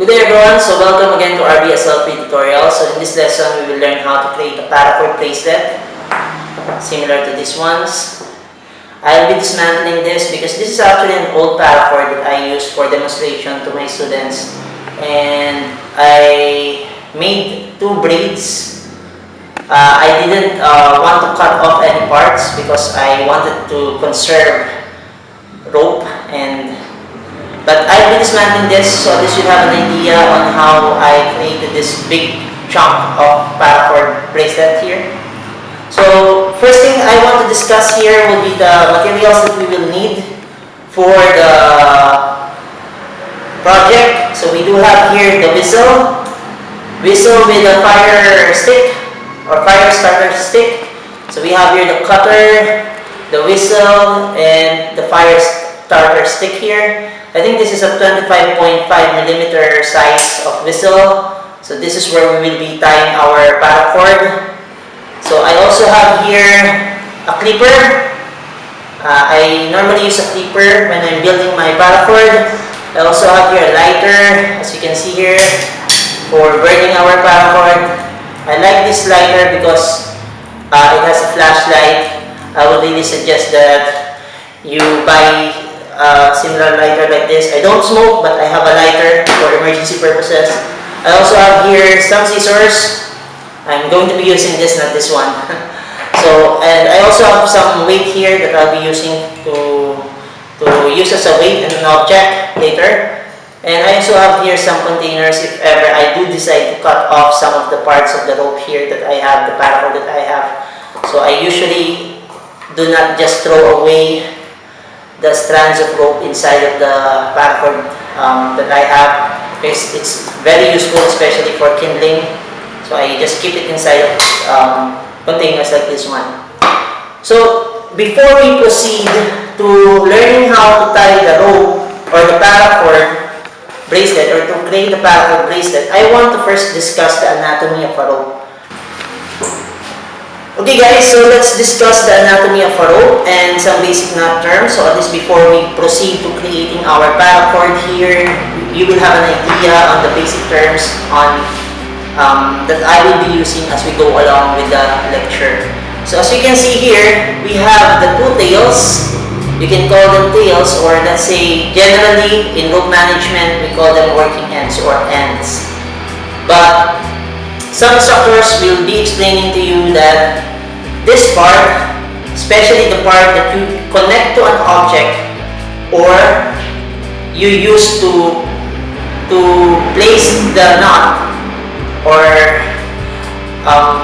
Good day everyone, so welcome again to RBSLP tutorial. So in this lesson, we will learn how to create a paracord bracelet similar to these ones. I'll be dismantling this because this is actually an old paracord that I use for demonstration to my students, and I made two braids. I didn't want to cut off any parts because I wanted to conserve rope, but I'll be dismantling this so at least you have an idea on how I created this big chunk of paracord bracelet here. So first thing I want to discuss here will be the materials that we will need for the project. So we do have here the whistle with a fire stick or fire starter stick. So we have here the cutter, the whistle, and the fire starter stick here. I think this is a 25.5 millimeter size of whistle. So this is where we will be tying our paracord. So I also have here a clipper. I normally use a clipper when I'm building my paracord. I also have here a lighter, as you can see here, for burning our paracord. I like this lighter because it has a flashlight. I would really suggest that you buy a similar lighter like this. I don't smoke, but I have a lighter for emergency purposes. I also have here some scissors. I'm going to be using this, not this one. And I also have some weight here that I'll be using to use as a weight and an object later. And I also have here some containers if ever I do decide to cut off some of the parts of the rope here that I have, the paracord that I have. So I usually do not just throw away the strands of rope inside of the paracord that I have, because it's very useful, especially for kindling. So I just keep it inside of containers like this one. So before we proceed to learning how to tie the rope or the paracord bracelet, or to create the paracord bracelet, I want to first discuss the anatomy of a rope. Okay guys, so let's discuss the anatomy of a rope and some basic knot terms. So at least before we proceed to creating our paracord here, you will have an idea on the basic terms that I will be using as we go along with the lecture. So as you can see here, we have the two tails. You can call them tails, or let's say generally in rope management we call them working ends or ends. But some instructors will be explaining to you that this part, especially the part that you connect to an object or you use to place the knot or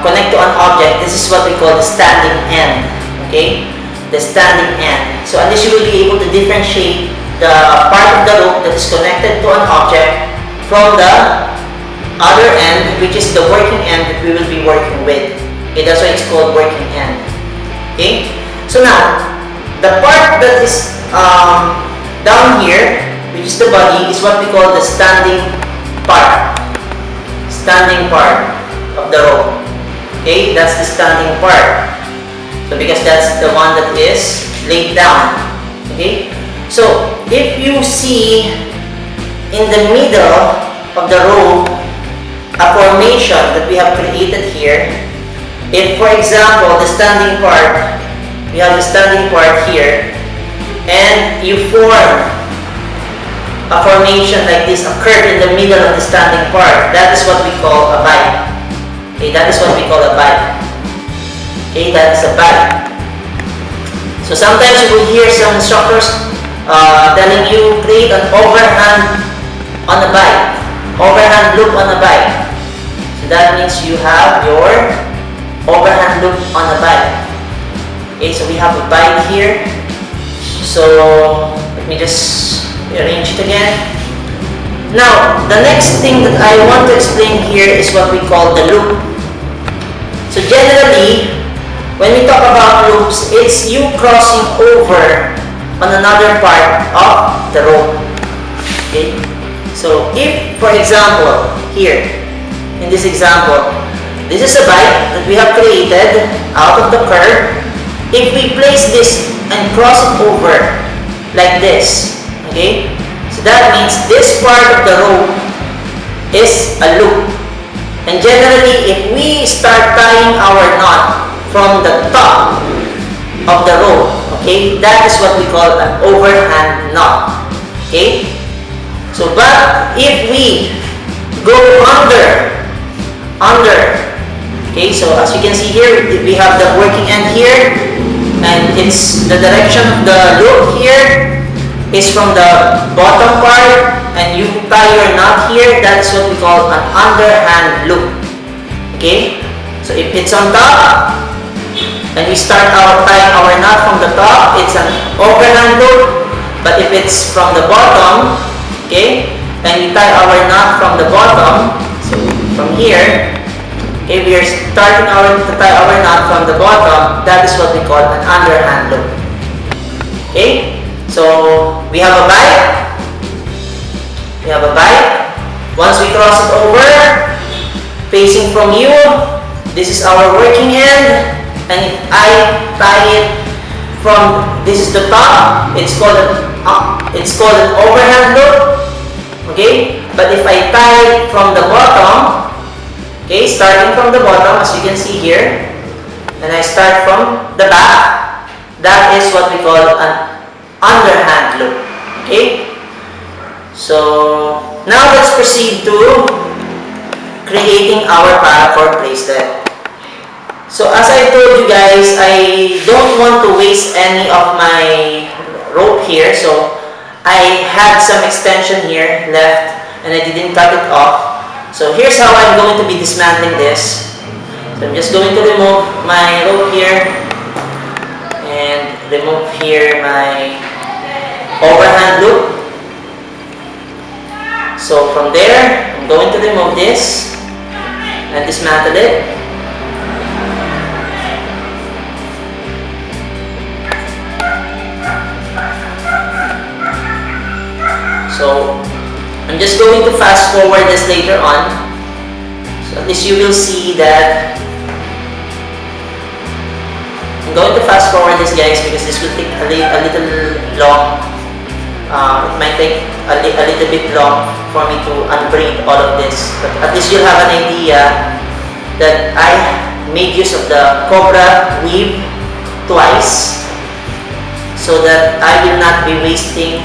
connect to an object, this is what we call the standing end. Okay, the standing end. So at least you will be able to differentiate the part of the rope that is connected to an object from the other end, which is the working end that we will be working with. Okay, that's why it's called working end. Okay, so now the part that is down here, which is the body, is what we call the standing part. Standing part of the rope. Okay, that's the standing part. So because that's the one that is laid down. Okay, so if you see in the middle of the rope a formation that we have created here. If, for example, the standing part, we have the standing part here, and you form a formation like this, a curve in the middle of the standing part, that is what we call a bight. Okay, that is what we call a bight. Okay, that is a bight. So sometimes you will hear some instructors telling you create an overhand on a bight, overhand loop on a bight. So that means you have your overhand loop on a bight. Okay, so we have a bight here. So let me just arrange it again. Now, the next thing that I want to explain here is what we call the loop. So generally, when we talk about loops, it's you crossing over on another part of the rope. Okay, so if, for example, here in this example, this is a bight that we have created out of the curve. If we place this and cross it over like this, okay, so that means this part of the rope is a loop. And generally, if we start tying our knot from the top of the rope, okay, that is what we call an overhand knot. Okay? So, but if we go under, okay, so as you can see here, we have the working end here, and it's the direction of the loop here is from the bottom part, and you tie your knot here. That's what we call an underhand loop. Okay, so if it's on top and we start tying our knot from the top, it's an overhand loop. But if it's from the bottom, okay, and we tie our knot from the bottom, so from here, okay, we are starting to tie our knot from the bottom. That is what we call an underhand loop. Okay, so we have a bight. We have a bight. Once we cross it over, facing from you, this is our working end, and if I tie it from, this is the top, it's called an overhand loop. Okay, but if I tie it from the bottom, okay, starting from the bottom, as you can see here, and I start from the back, that is what we call an underhand loop. Okay, so now let's proceed to creating our paracord bracelet. So as I told you guys, I don't want to waste any of my rope here, so I had some extension here left and I didn't cut it off. So here's how I'm going to be dismantling this. So I'm just going to remove my rope here and remove here my overhand loop. So from there, I'm going to remove this and dismantle it. So I'm just going to fast forward this later on. So at least you will see that I'm going to fast forward this, guys, because this will take a little long. It might take a little bit long for me to unbraid all of this, but at least you'll have an idea that I made use of the COBRA WEAVE twice, so that I will not be wasting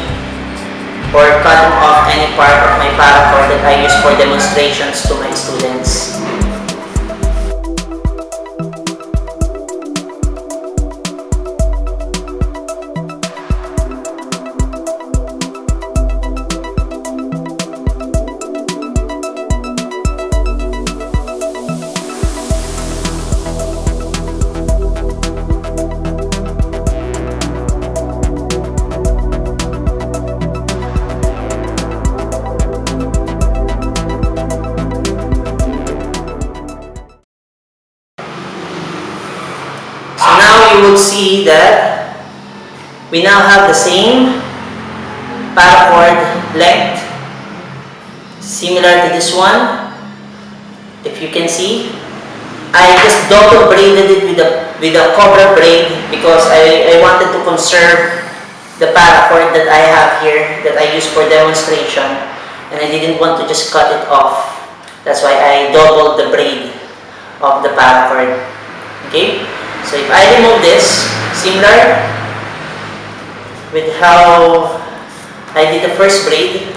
or cutting off any part of my paracord that I use for demonstrations to my students. You will see that we now have the same paracord length, similar to this one. If you can see, I just double braided it with a cobra braid because I wanted to conserve the paracord that I have here that I use for demonstration, and I didn't want to just cut it off. That's why I doubled the braid of the paracord. Okay. So if I remove this, similar with how I did the first braid,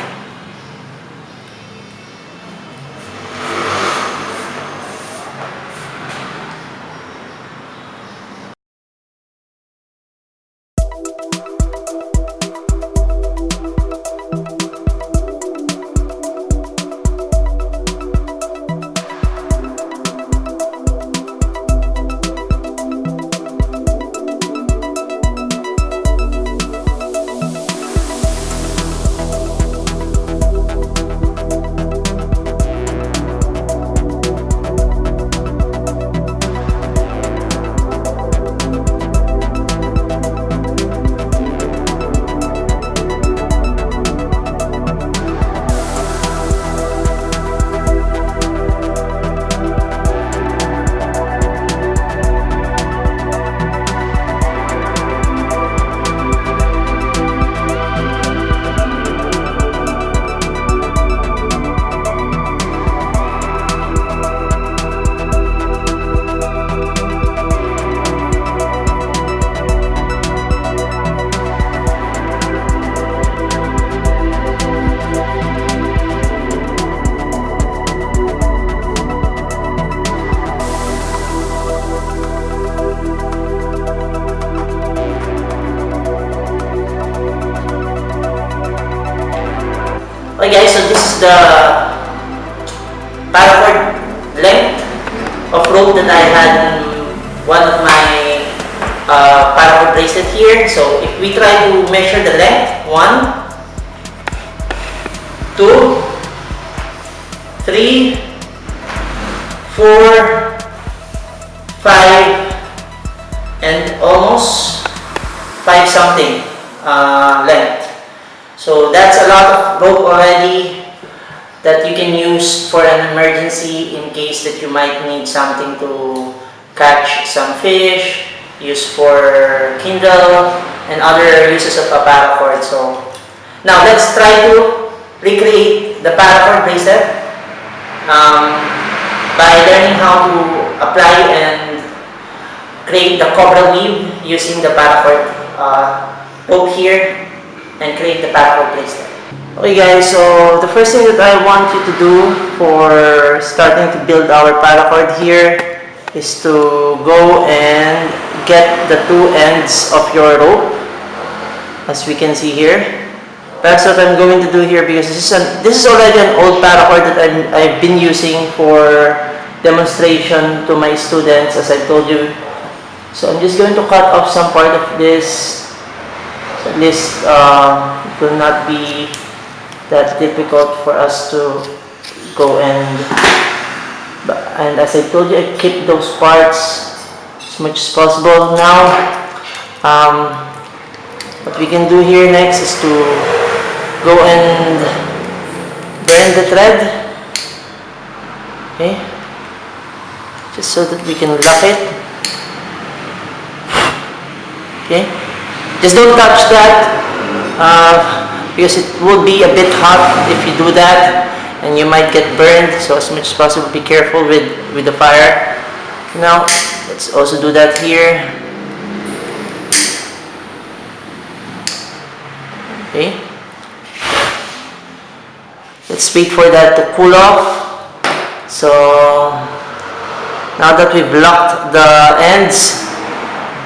is the paracord length of rope that I had in one of my paracord bracelet here. So if we try to measure the length, 1, 2, 3, 4, 5, and almost 5 something length. So that's a lot of rope already that you can use for an emergency in case that you might need something to catch some fish, use for kindle, and other uses of a paracord. So now let's try to recreate the paracord bracelet by learning how to apply and create the Cobra weave using the paracord rope here and create the paracord bracelet. Okay guys, so the first thing that I want you to do for starting to build our paracord here is to go and get the 2 ends of your rope, as we can see here. That's what I'm going to do here, because this is already an old paracord that I've been using for demonstration to my students, as I told you. So I'm just going to cut off some part of this. So at least it will not be that difficult for us to go and as I told you, I keep those parts as much as possible. Now what we can do here next is to go and burn the thread, okay, just so that we can lock it. Okay, just don't touch that because it will be a bit hot if you do that and you might get burned. So as much as possible, be careful with the fire. Now let's also do that here. Okay, let's wait for that to cool off. So now that we've locked the ends,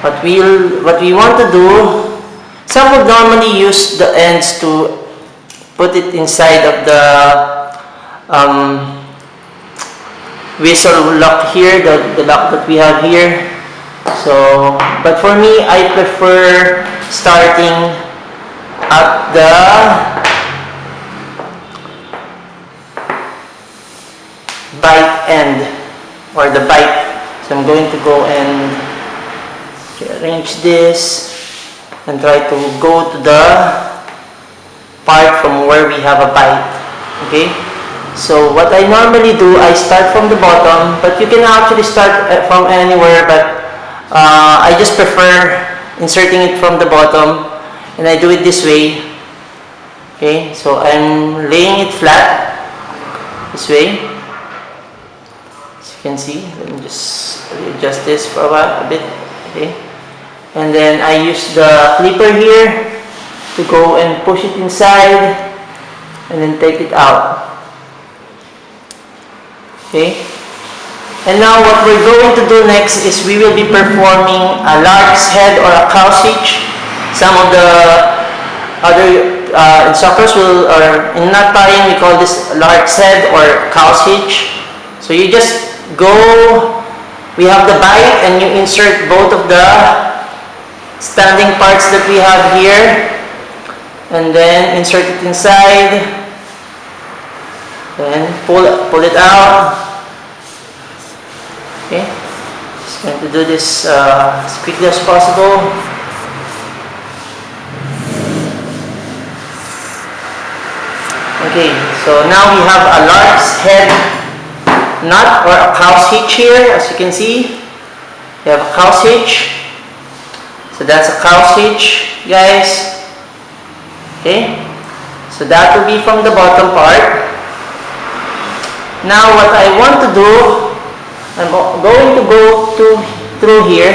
what we want to do, some would normally use the ends to put it inside of the whistle lock here, the lock that we have here. So, but for me, I prefer starting at the Bight end, or the Bight. So I'm going to go and arrange this and try to go to the part from where we have a Bight. Okay, so what I normally do, I start from the bottom, but you can actually start from anywhere, but I just prefer inserting it from the bottom, and I do it this way. Okay, so I'm laying it flat this way, as you can see. Let me just adjust this for a bit. Okay, and then I use the clipper here to go and push it inside and then take it out. Okay, and now what we're going to do next is we will be performing a lark's head or a cow's hitch. Some of the other instructors will, or in knot tying, we call this lark's head or cow's hitch. So you just go, we have the Bight, and you insert both of the standing parts that we have here, and then insert it inside, then pull it out. Okay, just going to do this as quickly as possible. Okay, so now we have a lark's head knot or a cow's hitch here, as you can see. We have a cow's hitch. So that's a cow's hitch, guys. Okay, so that will be from the bottom part. Now what I want to do, I'm going to go through here.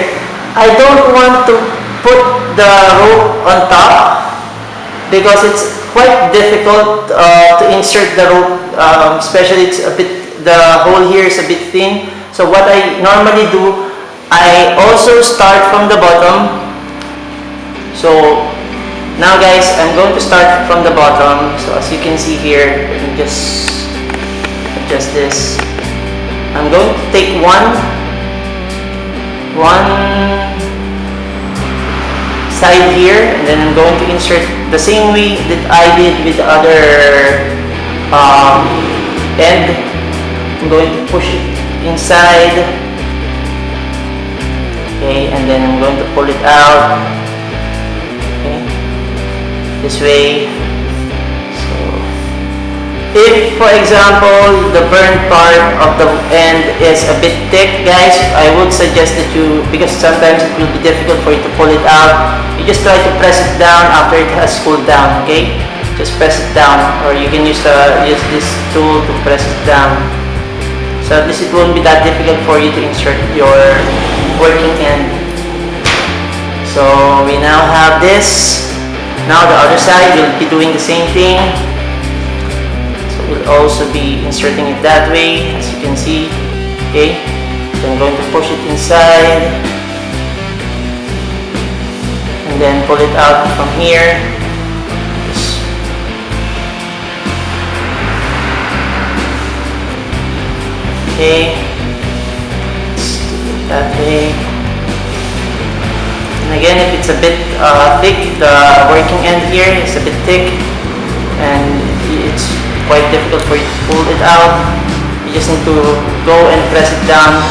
I don't want to put the rope on top because it's quite difficult to insert the rope, especially it's a bit, the hole here is a bit thin. So what I normally do, I also start from the bottom. So now guys, I'm going to start from the bottom. So as you can see here, just adjust this. I'm going to take one side here, and then I'm going to insert the same way that I did with the other end. I'm going to push it inside, okay, and then I'm going to pull it out, okay, this way. So if, for example, the burn part of the end is a bit thick, guys, I would suggest that you, because sometimes it will be difficult for you to pull it out, you just try to press it down after it has cooled down, okay? Just press it down, or you can use this tool to press it down. So at least it won't be that difficult for you to insert your working end. So we now have this. Now the other side will be doing the same thing. So we'll also be inserting it that way, as you can see. Okay, so I'm going to push it inside and then pull it out from here. Okay, let's do it that way. And again, if it's a bit thick, the working end here is a bit thick and it's quite difficult for you to pull it out, you just need to go and press it down,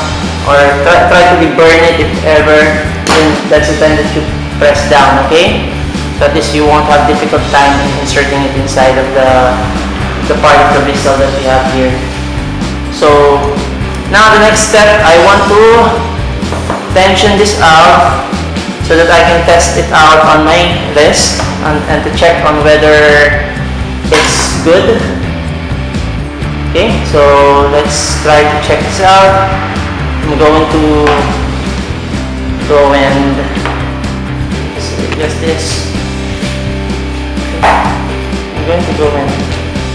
or try to burn it if ever, then that's the time that you press down, okay? So at least you won't have difficult time in inserting it inside of the part of the bristle that we have here. So now the next step, I want to tension this out so that I can test it out on my wrist and to check on whether it's good. Okay, so let's try to check this out. I'm going to go and adjust this. I'm going to go and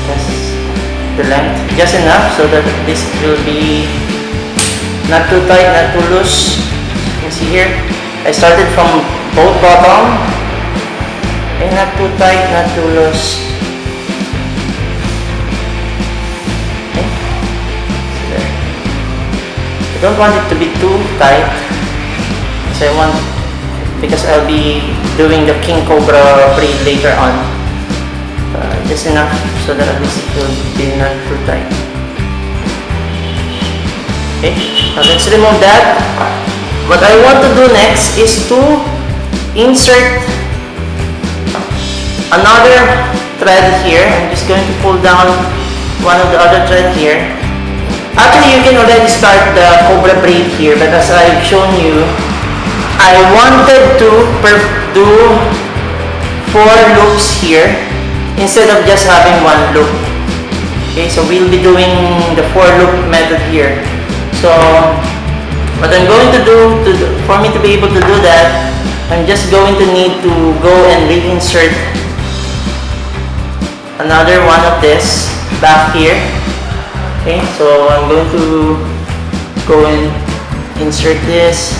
test the length just enough so that this will be not too tight, not too loose. You can see here, I started from both bottom, and not too tight, not too loose. Okay, so there. I don't want it to be too tight, so because I'll be doing the King Cobra braid later on. Just enough so that at least it will be not too tight. Okay, now let's remove that. What I want to do next is to insert another thread here. I'm just going to pull down one of the other thread here. Actually, you can already start the Cobra braid here, but as I've shown you, I wanted to do 4 loops here instead of just having 1 loop. Okay, so we'll be doing the 4 loop method here. So what I'm going to do for me to be able to do that, I'm just going to need to go and reinsert another one of this back here. Okay, so I'm going to go and insert this,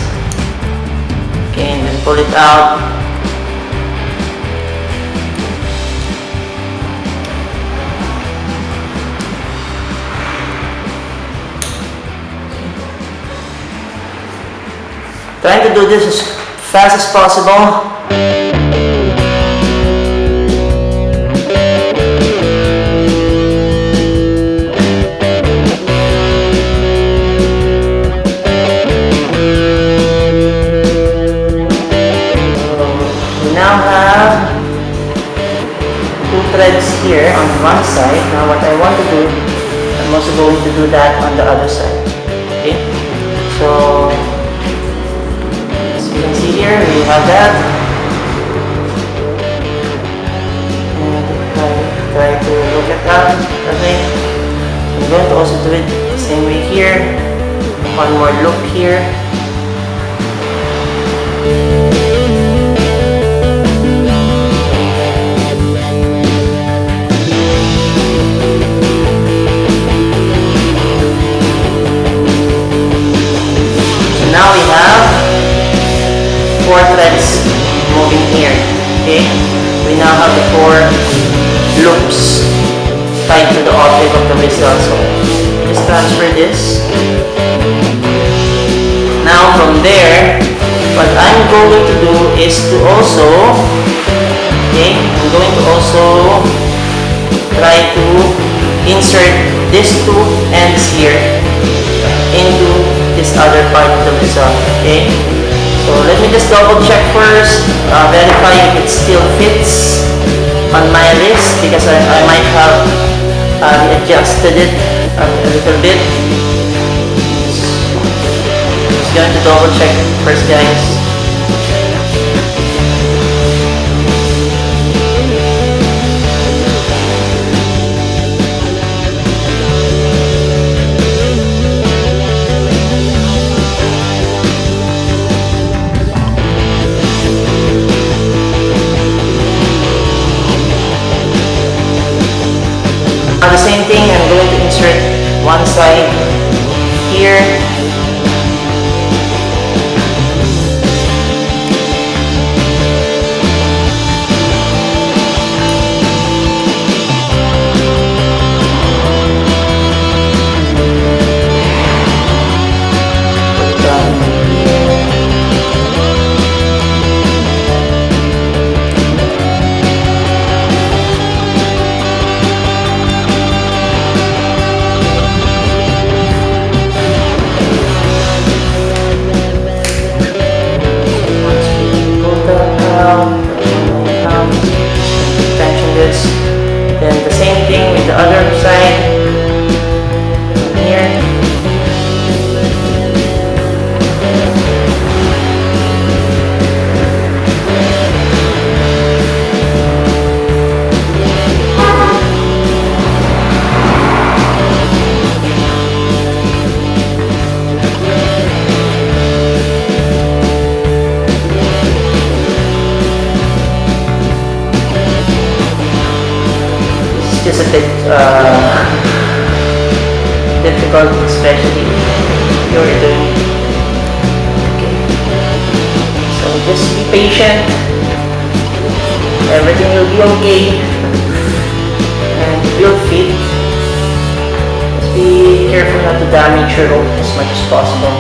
okay, and then pull it out. Trying to do this as fast as possible. We now have 2 threads here on one side. Now what I want to do, I'm also going to do that on the other side. Okay, so you can see here, we have that. And try to look at that. Okay. I'm going to also do it the same way here. One more loop here. So now we have 4 threads moving here. Okay, we now have the 4 loops. tied to the object of the whistle. So just transfer this. Now from there, what I'm going to do is to also, okay, I'm going to also try to insert these two ends here into this other part of the whistle. Okay, so let me just double check first, verify if it still fits on my wrist, because I might have adjusted it a little bit. Just going to double check first, guys. Now the same thing, I'm going to insert one side here. Put down here. Then the same thing with the other side here. Just a bit difficult, especially if you're doing. Okay, so just be patient. Everything will be okay, and it will fit. Just be careful not to damage your rope as much as possible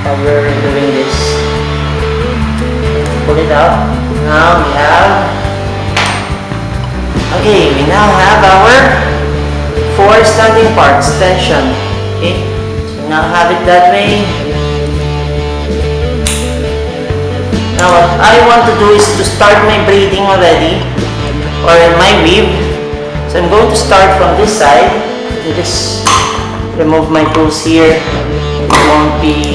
while we're doing this. Pull it out. Now we have. Okay, we now have our 4 standing parts, tension. Okay, so now have it that way. Now what I want to do is to start my braiding already, or my weave. So I'm going to start from this side. So just remove my tools here. It won't be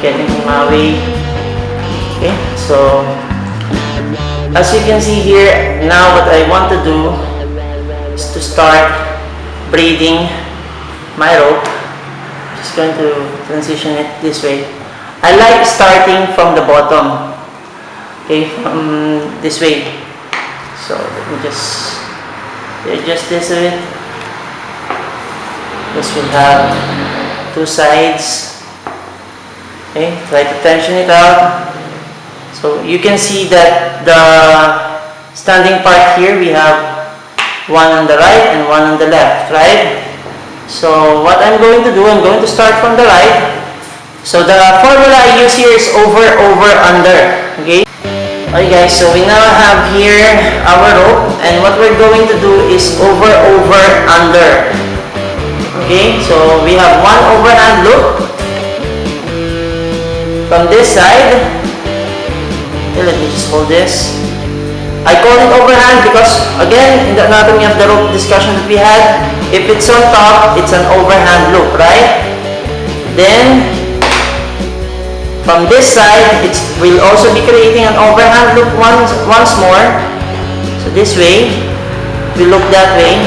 getting in my way. Okay, so as you can see here, now what I want to do is to start braiding my rope. Just going to transition it this way. I like starting from the bottom, okay, from this way. So let me just adjust this a bit. This will have 2 sides. Okay, try to tension it out. So you can see that the standing part here, we have one on the right and one on the left, right? So what I'm going to do, I'm going to start from the right. So the formula I use here is over, over, under, okay? Okay guys, so we now have here our rope, and what we're going to do is over, over, under. Okay, so we have one overhand loop from this side. Okay, let me just hold this. I call it overhand because, again, in the anatomy of the rope discussion that we had, if it's on top, it's an overhand loop, right? Then, from this side, it will also be creating an overhand loop once more. So this way, we look that way.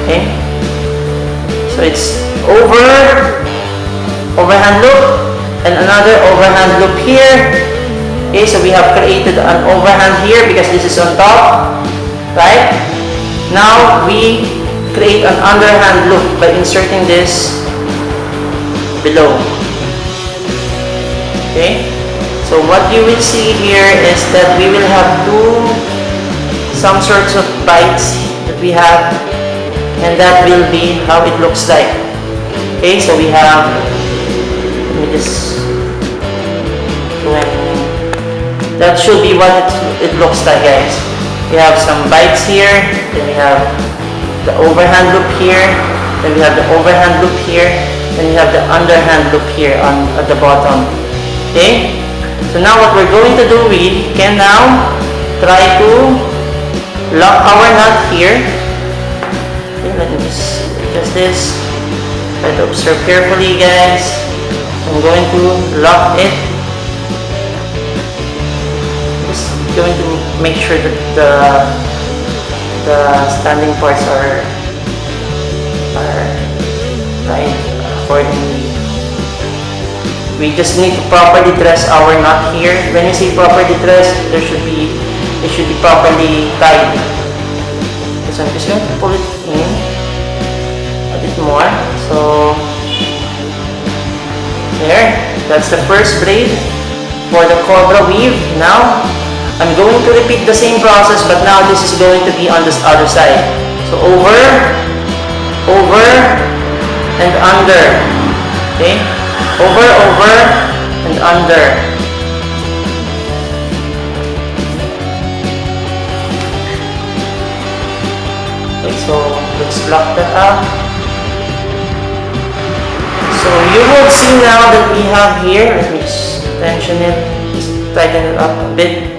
Okay? So it's overhand loop, and another overhand loop here. Okay, so we have created an overhand here because this is on top, right? Now we create an underhand loop by inserting this below. Okay, so what you will see here is that we will have some sorts of bights that we have, and that will be how it looks like. Okay, so we have, let me just, that should be what it looks like, guys. We have some bites here, then we have the overhand loop here, then we have the overhand loop here, then we have the underhand loop here at the bottom. Okay, so now what we're going to do, we can now try to lock our knot here. Okay, let me just adjust this. Try to observe carefully, guys. I'm going to lock it. Just going to make sure that the standing parts are right accordingly. We just need to properly dress our knot here. When you say properly dressed, it should be properly tied. So I'm just going to pull it in a bit more. So there, that's the first braid for the Cobra weave. Now I'm going to repeat the same process, but now this is going to be on this other side. So over, and under. Okay, over, and under. Okay, so let's lock that up. So you will see now that we have here, let me just tension it, just tighten it up a bit.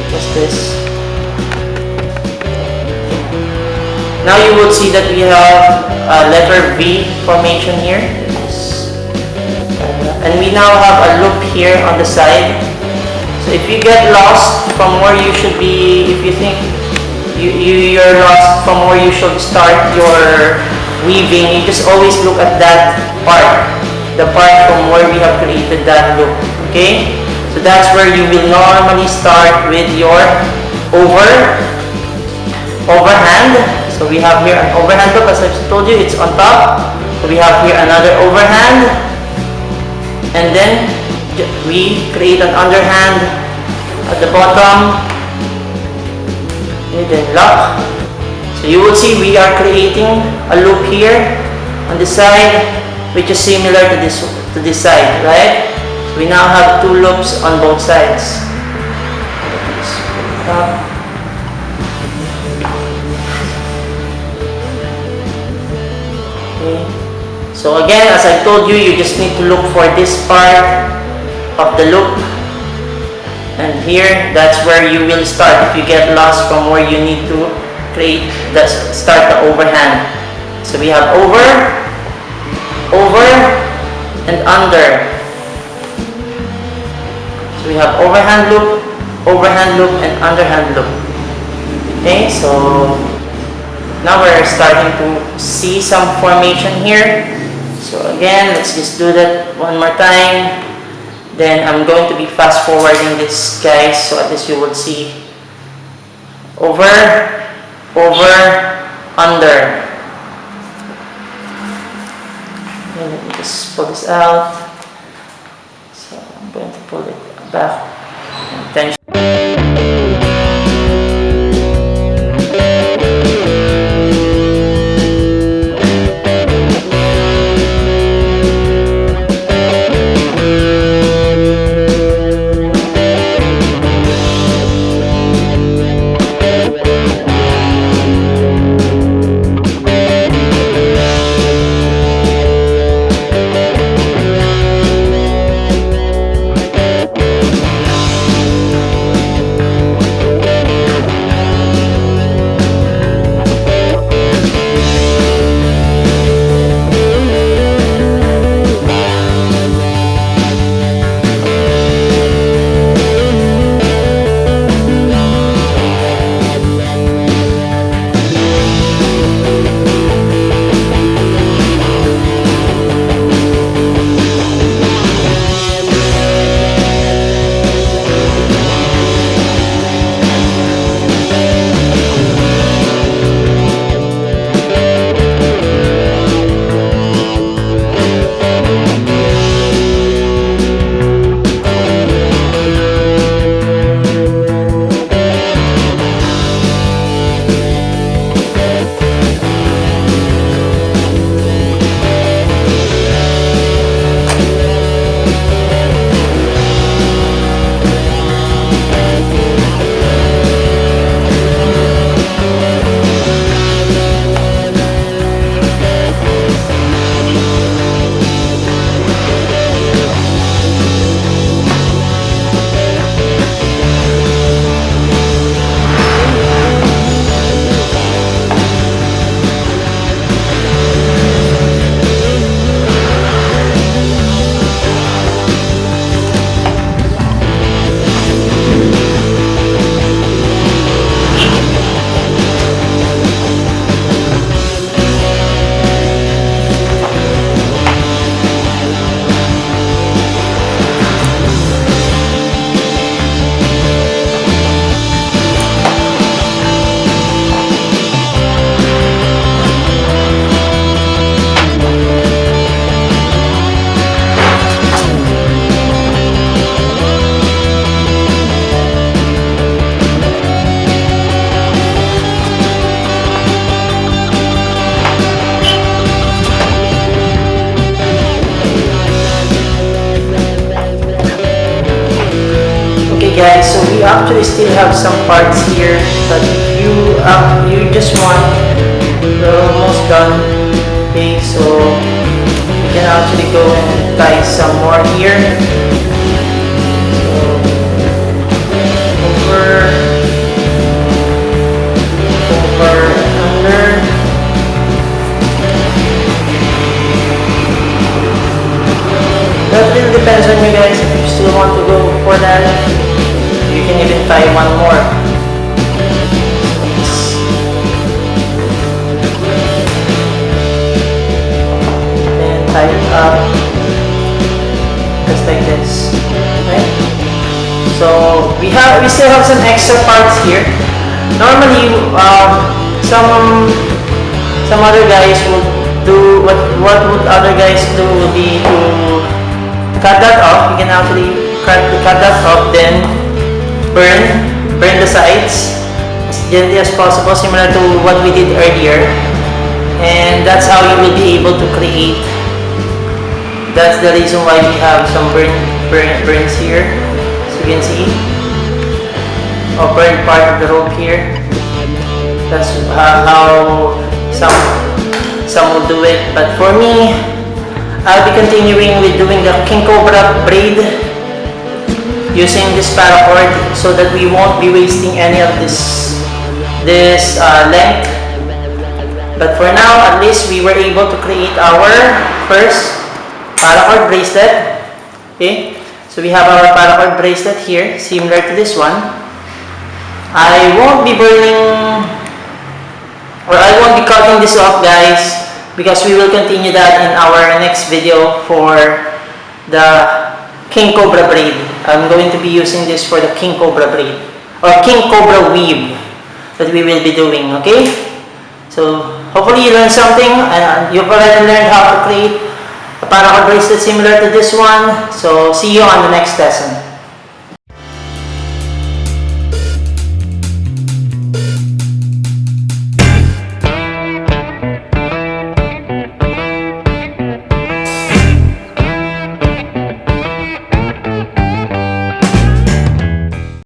Just this. Now you will see that we have a letter V formation here. And we now have a loop here on the side. So if you get lost from where you should be, if you think you're lost from where you should start your weaving, you just always look at that part, the part from where we have created that loop. Okay, so that's where you will normally start with your overhand. So we have here an overhand loop, as I told you, it's on top. So we have here another overhand, and then we create an underhand at the bottom, and then lock. So you will see we are creating a loop here on the side, which is similar to this side, right? So we now have two loops on both sides. Okay. So again, as I told you, you just need to look for this part of the loop, and here, that's where you will start if you get lost from where you need to start the overhand. So we have over, and under. So we have overhand loop, and underhand loop. Okay, so now we're starting to see some formation here. So again, let's just do that one more time. Then I'm going to be fast forwarding this, guys, so at least you will see over, under. Okay, let me just pull this out. So I'm going to pull it back. Tension. Okay guys, so we actually still have some parts here, but you just want, we're almost done. Okay, so we can actually go and tie some more here. So over, under. That really depends on you guys. If you still want to go for that, you can even tie one more. Then tie it up, just like this. Okay. So we still have some extra parts here. Normally, some other guys will do what would other guys do will be to cut that off. You can actually cut that off, then burn the sides as gently as possible, similar to what we did earlier, and that's how you will be able to create. That's the reason why we have some burns here, as you can see, or burnt part of the rope here. That's how some will do it, but for me, I'll be continuing with doing the King Cobra braid using this paracord, so that we won't be wasting any of this length. But for now, at least we were able to create our first paracord bracelet. Okay, so we have our paracord bracelet here, similar to this one. I won't be cutting this off, guys, because we will continue that in our next video for the King Cobra braid. I'm going to be using this for the King Cobra braid, or King Cobra weave, that we will be doing. Okay, so hopefully you learned something, and you've already learned how to create a paracord bracelet similar to this one. So see you on the next lesson.